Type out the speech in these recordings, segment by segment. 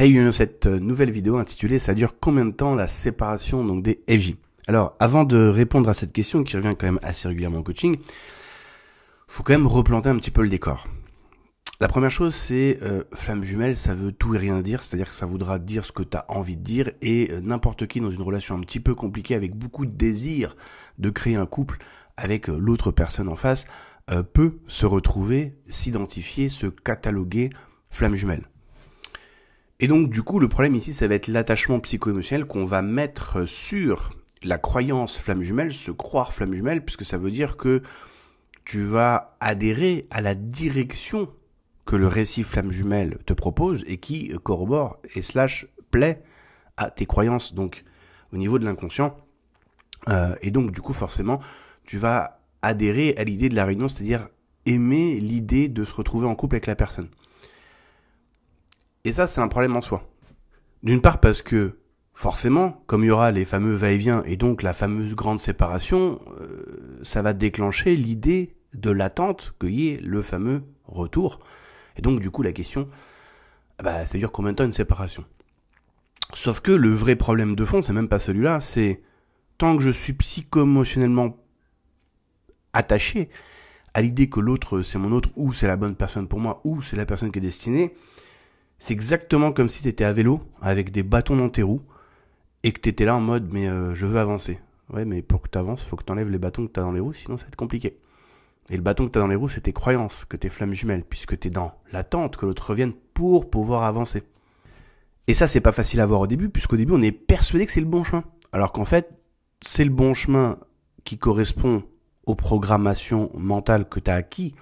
Hey, cette nouvelle vidéo intitulée "Ça dure combien de temps la séparation donc des FJ?" Alors, avant de répondre à cette question qui revient quand même assez régulièrement en coaching, faut quand même replanter un petit peu le décor. La première chose, c'est flamme jumelle, ça veut tout et rien dire, c'est-à-dire que ça voudra dire ce que tu as envie de dire et n'importe qui dans une relation un petit peu compliquée avec beaucoup de désir de créer un couple avec l'autre personne en face peut se retrouver, s'identifier, se cataloguer flamme jumelle. Et donc du coup le problème ici ça va être l'attachement psycho-émotionnel qu'on va mettre sur la croyance flamme jumelle, se croire flamme jumelle, puisque ça veut dire que tu vas adhérer à la direction que le récit flamme jumelle te propose et qui corrobore et plaît à tes croyances, donc au niveau de l'inconscient. Et donc du coup forcément tu vas adhérer à l'idée de la réunion, c'est-à-dire aimer l'idée de se retrouver en couple avec la personne. Et ça, c'est un problème en soi. D'une part parce que, forcément, comme il y aura les fameux va-et-vient et donc la fameuse grande séparation, ça va déclencher l'idée de l'attente qu'il y ait le fameux retour. Et donc, du coup, la question, ça dure combien de temps une séparation? Sauf que le vrai problème de fond, c'est même pas celui-là, c'est tant que je suis psycho-émotionnellement attaché à l'idée que l'autre, c'est mon autre, ou c'est la bonne personne pour moi, ou c'est la personne qui est destinée, c'est exactement comme si tu étais à vélo avec des bâtons dans tes roues et que tu étais là en mode mais je veux avancer. Ouais, mais pour que tu avances, faut que tu enlèves les bâtons que tu as dans les roues, sinon ça va être compliqué. Et le bâton que tu as dans les roues, c'est tes croyances, que tes flammes jumelles, puisque tu es dans l'attente que l'autre revienne pour pouvoir avancer. Et ça, c'est pas facile à voir au début, puisqu'au début, on est persuadé que c'est le bon chemin. Alors qu'en fait, c'est le bon chemin qui correspond aux programmations mentales que tu as acquis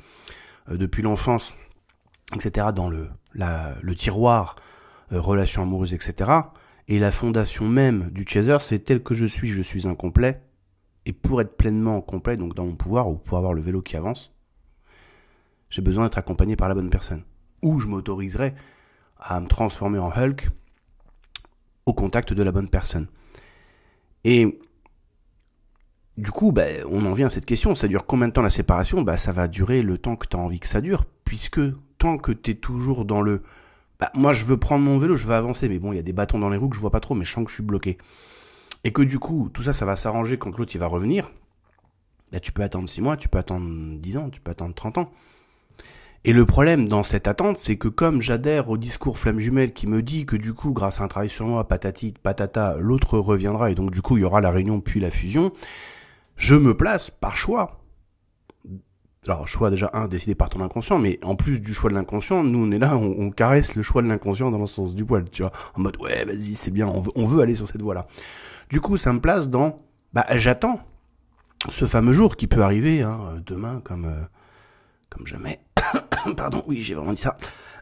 depuis l'enfance, etc., dans le tiroir relation amoureuse, etc. Et la fondation même du chaser, c'est tel que je suis incomplet. Et pour être pleinement complet, donc dans mon pouvoir, ou pour avoir le vélo qui avance, j'ai besoin d'être accompagné par la bonne personne. Ou je m'autoriserai à me transformer en Hulk au contact de la bonne personne. Et du coup, on en vient à cette question, ça dure combien de temps la séparation? Ça va durer le temps que tu as envie que ça dure, puisque tant que tu es toujours dans le moi je veux prendre mon vélo, je veux avancer, mais bon, il y a des bâtons dans les roues que je vois pas trop, mais je sens que je suis bloqué. Et que du coup, tout ça, ça va s'arranger quand l'autre il va revenir. Tu peux attendre 6 mois, tu peux attendre 10 ans, tu peux attendre 30 ans. Et le problème dans cette attente, c'est que comme j'adhère au discours flamme jumelle qui me dit que du coup, grâce à un travail sur moi, patati, patata, l'autre reviendra et donc du coup, il y aura la réunion puis la fusion, je me place par choix. Alors, choix déjà, décidé par ton inconscient, mais en plus du choix de l'inconscient, nous on est là, on caresse le choix de l'inconscient dans le sens du poil, tu vois, en mode, ouais, vas-y, c'est bien, on veut aller sur cette voie-là. Du coup, ça me place dans, j'attends ce fameux jour qui peut arriver, demain, comme jamais. Pardon, oui, j'ai vraiment dit ça.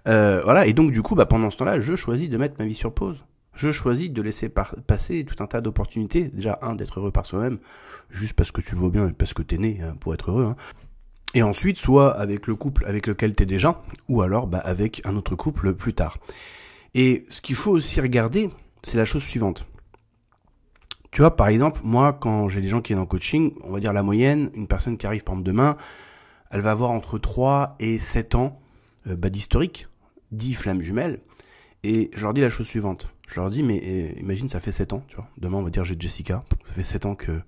Voilà, et donc du coup, pendant ce temps-là, je choisis de mettre ma vie sur pause. Je choisis de laisser passer tout un tas d'opportunités. Déjà, d'être heureux par soi-même, juste parce que tu le vois bien et parce que t'es né pour être heureux, Et ensuite, soit avec le couple avec lequel t'es déjà, ou alors avec un autre couple plus tard. Et ce qu'il faut aussi regarder, c'est la chose suivante. Tu vois, par exemple, moi, quand j'ai des gens qui viennent en coaching, on va dire la moyenne, une personne qui arrive par exemple demain, elle va avoir entre 3 et 7 ans d'historique, 10 flammes jumelles, et je leur dis la chose suivante. Je leur dis, mais imagine, ça fait 7 ans, tu vois. Demain, on va dire j'ai Jessica, ça fait 7 ans que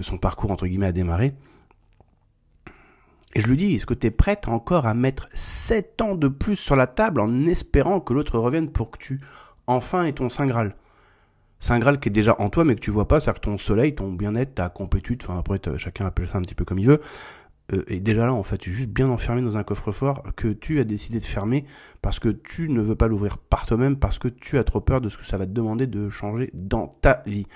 son parcours, entre guillemets, a démarré. Et je lui dis, est-ce que tu es prête encore à mettre 7 ans de plus sur la table en espérant que l'autre revienne pour que tu enfin aies ton Saint Graal? Saint Graal qui est déjà en toi mais que tu vois pas, c'est-à-dire que ton soleil, ton bien-être, ta complétude, après chacun appelle ça un petit peu comme il veut, est déjà là en fait, tu es juste bien enfermé dans un coffre-fort que tu as décidé de fermer parce que tu ne veux pas l'ouvrir par toi-même, parce que tu as trop peur de ce que ça va te demander de changer dans ta vie.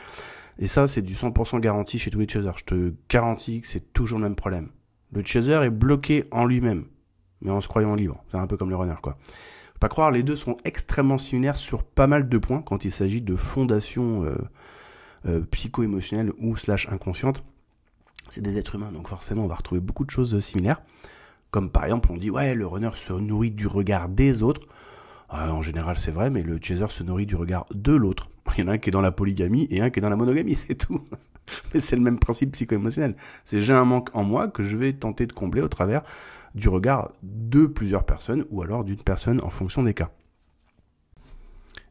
Et ça, c'est du 100% garanti chez tous les chasers. Je te garantis que c'est toujours le même problème. Le chaser est bloqué en lui-même, mais en se croyant libre. C'est un peu comme le runner, quoi. Faut pas croire, les deux sont extrêmement similaires sur pas mal de points quand il s'agit de fondation psycho-émotionnelle ou / inconsciente. C'est des êtres humains, donc forcément on va retrouver beaucoup de choses similaires. Comme par exemple, on dit ouais, le runner se nourrit du regard des autres. En général, c'est vrai, mais le chaser se nourrit du regard de l'autre. Il y en a un qui est dans la polygamie et un qui est dans la monogamie, c'est tout. Mais c'est le même principe psycho-émotionnel. C'est j'ai un manque en moi que je vais tenter de combler au travers du regard de plusieurs personnes ou alors d'une personne en fonction des cas.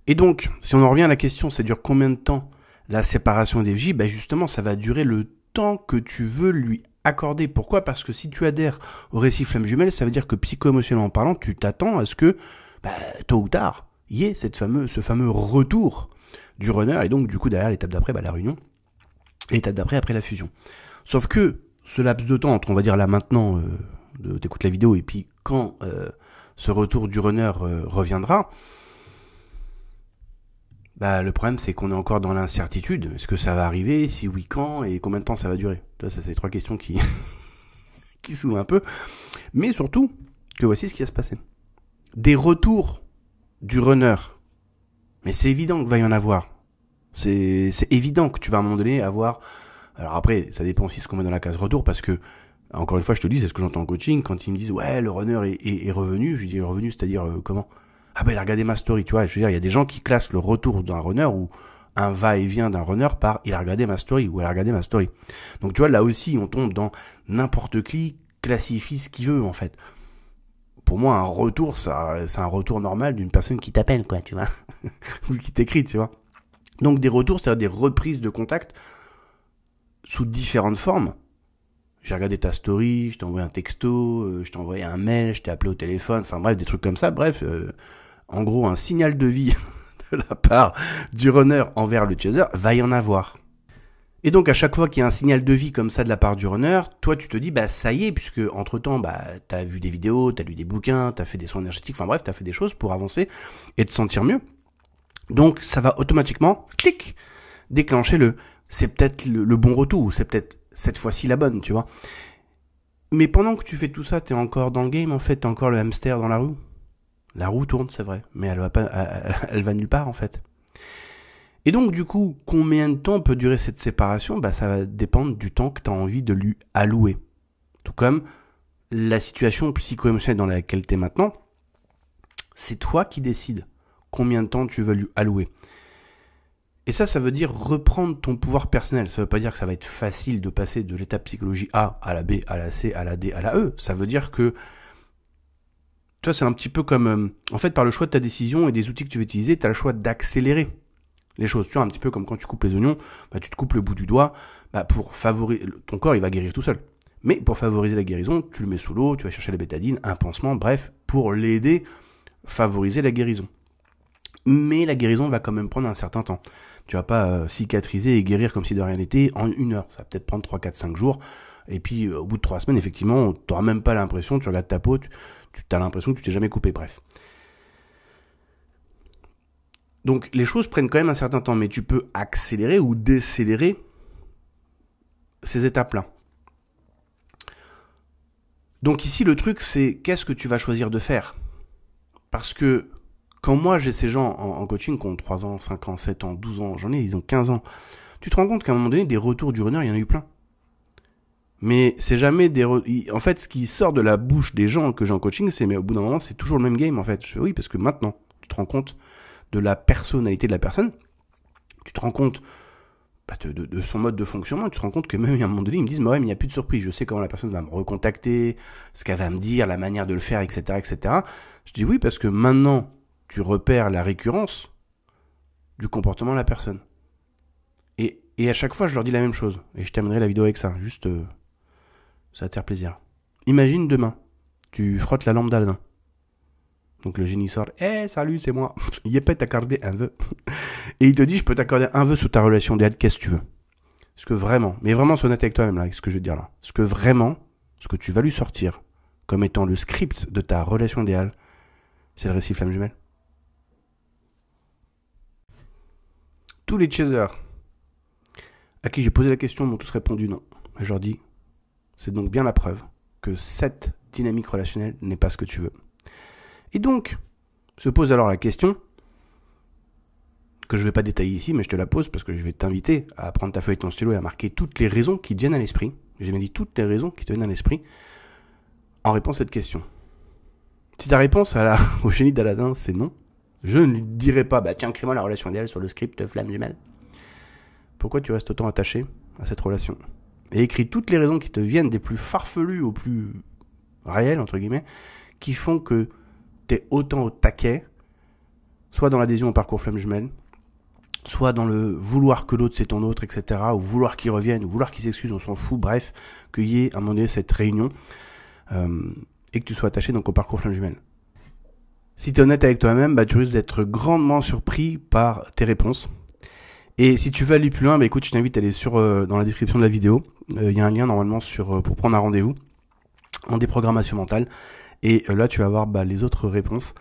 Et donc, si on en revient à la question, ça dure combien de temps la séparation des FJ? Ben justement, ça va durer le temps que tu veux lui accorder. Pourquoi? Parce que si tu adhères au récit flamme jumelle, ça veut dire que psycho-émotionnellement parlant, tu t'attends à ce que, tôt ou tard, il y ait ce fameux retour du runner, et donc du coup derrière l'étape d'après, la réunion, et l'étape d'après après la fusion. Sauf que ce laps de temps entre, on va dire là maintenant, t'écoutes la vidéo, et puis quand ce retour du runner reviendra, le problème c'est qu'on est encore dans l'incertitude. Est-ce que ça va arriver? Si oui, quand? Et combien de temps ça va durer? Ça c'est les trois questions qui soulèvent un peu. Mais surtout, que voici ce qui va se passer. Des retours du runner. Mais c'est évident qu'il va y en avoir. C'est évident que tu vas à un moment donné avoir... Alors après, ça dépend aussi de ce qu'on met dans la case retour, parce que, encore une fois, je te dis, c'est ce que j'entends en coaching, quand ils me disent, ouais, le runner est revenu, je lui dis, revenu, c'est-à-dire, comment? Ah il a regardé ma story, tu vois, je veux dire, il y a des gens qui classent le retour d'un runner ou un va-et-vient d'un runner par, il a regardé ma story, ou elle a regardé ma story. Donc tu vois, là aussi, on tombe dans n'importe qui classifie ce qu'il veut, en fait. Pour moi, un retour, c'est un retour normal d'une personne qui t'appelle, quoi, tu vois, ou qui t'écrit, tu vois. Donc des retours, c'est-à-dire des reprises de contact sous différentes formes. J'ai regardé ta story, je t'ai envoyé un texto, je t'ai envoyé un mail, je t'ai appelé au téléphone, enfin bref, des trucs comme ça. Bref, en gros, un signal de vie de la part du runner envers le chaser, va y en avoir. Et donc, à chaque fois qu'il y a un signal de vie comme ça de la part du runner, toi, tu te dis, ça y est, puisque entre-temps, t'as vu des vidéos, t'as lu des bouquins, t'as fait des soins énergétiques, enfin bref, t'as fait des choses pour avancer et te sentir mieux. Donc, ça va automatiquement, clic, déclencher c'est peut-être le bon retour, ou c'est peut-être cette fois-ci la bonne, tu vois. Mais pendant que tu fais tout ça, t'es encore dans le game, en fait, t'es encore le hamster dans la roue. La roue tourne, c'est vrai, mais elle va nulle part, en fait. Et donc, du coup, combien de temps peut durer cette séparation? Ça va dépendre du temps que tu as envie de lui allouer. Tout comme la situation psycho-émotionnelle dans laquelle tu es maintenant, c'est toi qui décides combien de temps tu veux lui allouer. Et ça veut dire reprendre ton pouvoir personnel. Ça veut pas dire que ça va être facile de passer de l'étape psychologie A à la B, à la C, à la D, à la E. Ça veut dire que toi, c'est un petit peu comme... en fait, par le choix de ta décision et des outils que tu vas utiliser, tu as le choix d'accélérer les choses. Tu vois, un petit peu comme quand tu coupes les oignons, tu te coupes le bout du doigt, pour favoriser... Ton corps, il va guérir tout seul. Mais pour favoriser la guérison, tu le mets sous l'eau, tu vas chercher la bétadine, un pansement, bref, pour l'aider, favoriser la guérison. Mais la guérison va quand même prendre un certain temps. Tu vas pas cicatriser et guérir comme si de rien n'était en 1 heure. Ça va peut-être prendre 3, 4, 5 jours. Et puis, au bout de 3 semaines, effectivement, tu n'auras même pas l'impression, tu regardes ta peau, tu as l'impression que tu t'es jamais coupé, bref. Donc, les choses prennent quand même un certain temps, mais tu peux accélérer ou décélérer ces étapes-là. Donc ici, le truc, c'est qu'est-ce que tu vas choisir de faire? Parce que quand moi, j'ai ces gens en coaching qui ont 3 ans, 5 ans, 7 ans, 12 ans, ils ont 15 ans, tu te rends compte qu'à un moment donné, des retours du runner, il y en a eu plein. Mais c'est jamais en fait, ce qui sort de la bouche des gens que j'ai en coaching, c'est, mais au bout d'un moment, c'est toujours le même game, en fait. Je fais, oui, parce que maintenant, tu te rends compte de la personnalité de la personne, tu te rends compte de son mode de fonctionnement, tu te rends compte que même à un moment donné, ils me disent, mais il n'y a plus de surprise, je sais comment la personne va me recontacter, ce qu'elle va me dire, la manière de le faire, etc., etc. Je dis oui, parce que maintenant, tu repères la récurrence du comportement de la personne. Et à chaque fois, je leur dis la même chose. Et je terminerai la vidéo avec ça. Juste, ça va te faire plaisir. Imagine demain, tu frottes la lampe d'Aladin. Donc le génie sort, salut, c'est moi. Il peut t'accorder un vœu. Et il te dit, je peux t'accorder un vœu sur ta relation idéale, qu'est-ce que tu veux? Est-ce que vraiment, mais vraiment sois honnête avec toi-même là, avec ce que je veux te dire là. Est-ce que vraiment, ce que tu vas lui sortir comme étant le script de ta relation idéale, c'est le récit flamme jumelle? Tous les chasers à qui j'ai posé la question m'ont tous répondu non. Et je leur dis, c'est donc bien la preuve que cette dynamique relationnelle n'est pas ce que tu veux. Et donc, se pose alors la question, que je ne vais pas détailler ici, mais je te la pose parce que je vais t'inviter à prendre ta feuille et ton stylo et à marquer toutes les raisons qui te viennent à l'esprit. J'ai bien dit toutes les raisons qui te viennent à l'esprit en réponse à cette question. Si ta réponse au génie d'Aladin, c'est non, je ne lui dirai pas, tiens, crée-moi la relation idéale sur le script flamme jumelle. Pourquoi tu restes autant attaché à cette relation? Et écris toutes les raisons qui te viennent des plus farfelues aux plus réelles, entre guillemets, qui font que t'es autant au taquet soit dans l'adhésion au parcours flamme jumelle, soit dans le vouloir que l'autre c'est ton autre, etc., ou vouloir qu'il revienne, ou vouloir qu'il s'excuse, on s'en fout, bref, qu'il y ait à un moment donné cette réunion, et que tu sois attaché donc au parcours flamme jumelle. Si tu es honnête avec toi-même, tu risques d'être grandement surpris par tes réponses. Et si tu veux aller plus loin, écoute, je t'invite à aller dans la description de la vidéo. Il y a un lien normalement pour prendre un rendez-vous en déprogrammation mentale. Et là, tu vas avoir les autres réponses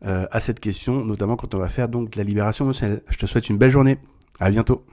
à cette question, notamment quand on va faire donc de la libération émotionnelle. Je te souhaite une belle journée. À bientôt.